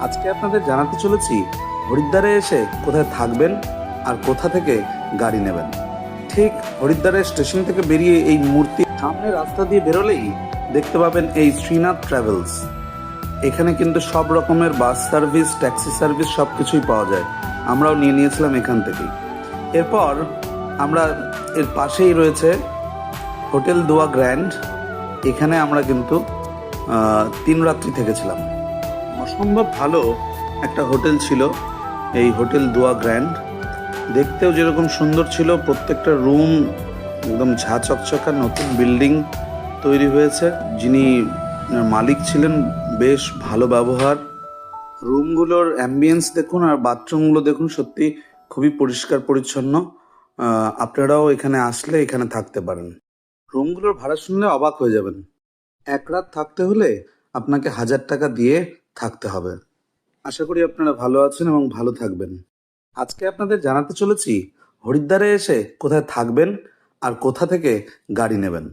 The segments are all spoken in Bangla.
আজকে আপনাদের জানাতে চলেছি হরিদ্বারে এসে কোথায় থাকবেন আর কোথা থেকে গাড়ি নেবেন। ঠিক হরিদ্বারের স্টেশন থেকে বেরিয়ে এই মূর্তি সামনে রাস্তা দিয়ে বেরোলেই দেখতে পাবেন এই শ্রীনাথ ট্রাভেলস। এখানে কিন্তু সব রকমের বাস সার্ভিস, ট্যাক্সি সার্ভিস সব কিছুই পাওয়া যায়। আমরাও নিয়ে নিয়েছিলাম এখান থেকেই। এরপর আমরা এর পাশেই রয়েছে হোটেল দোয়া গ্র্যান্ড। এখানে আমরা কিন্তু 3 রাত্রি থেকেছিলাম। অসম্ভব ভালো একটা হোটেল ছিল এই হোটেল দোয়া গ্র্যান্ড। দেখতেও যেরকম সুন্দর ছিল, প্রত্যেকটা রুম একদম ঝা চকচকা, নতুন বিল্ডিং তৈরি হয়েছে। যিনি মালিক ছিলেন বেশ ভালো ব্যবহার। রুমগুলোর অ্যাম্বিয়েন্স দেখুন আর বাথরুমগুলো দেখুন, সত্যি খুবই পরিষ্কার পরিচ্ছন্ন। আপনারাও এখানে আসলে এখানে থাকতে পারেন। রুমগুলোর ভাড়া শুনলে অবাক হয়ে যাবেন। 1 রাত থাকতে হলে আপনাকে 1000 টাকা দিয়ে থাকতে হবে। আশা করি আপনারা ভালো আছেন এবং ভালো থাকবেন। আজকে আপনাদের জানাতে চলেছি হরিদ্বারে এসে কোথায় থাকবেন আর কোথা থেকে গাড়ি নেবেন।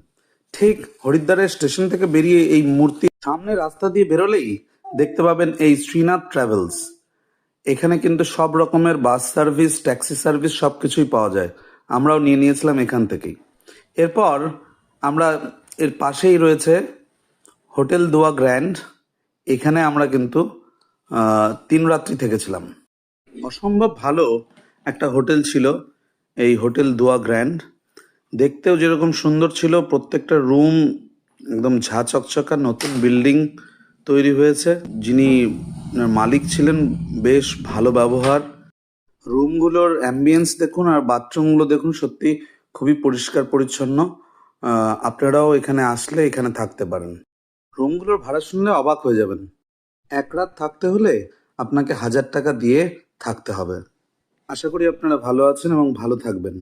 ঠিক হরিদ্বারের স্টেশন থেকে বেরিয়ে এই মূর্তি সামনে রাস্তা দিয়ে বেরোলেই দেখতে পাবেন এই শ্রীনাথ ট্রাভেলস। এখানে কিন্তু সব রকমের বাস সার্ভিস, ট্যাক্সি সার্ভিস সব কিছুই পাওয়া যায়। আমরাও নিয়ে নিয়েছিলাম এখান থেকেই। এরপর আমরা এর পাশেই রয়েছে হোটেল দোয়া গ্র্যান্ড। এখানে আমরা কিন্তু 3 রাত্রি থেকেছিলাম। অসম্ভব ভালো একটা হোটেল ছিল এই হোটেল দোয়া গ্র্যান্ড। দেখতেও যেরকম সুন্দর ছিল, প্রত্যেকটা রুম একদম ঝা চকচকা, নতুন বিল্ডিং তৈরি হয়েছে। যিনি মালিক ছিলেন বেশ ভালো ব্যবহার। রুমগুলোর অ্যাম্বিয়েন্স দেখুন আর বাথরুমগুলো দেখুন, সত্যি খুবই পরিষ্কার পরিচ্ছন্ন। আপনারাও এখানে আসলে এখানে থাকতে পারেন। রুমগুলোর ভাড়া শুনলে অবাক হয়ে যাবেন। 1 রাত থাকতে হলে আপনাকে 1000 টাকা দিয়ে থাকতে হবে। আশা করি আপনারা ভালো আছেন এবং ভালো থাকবেন।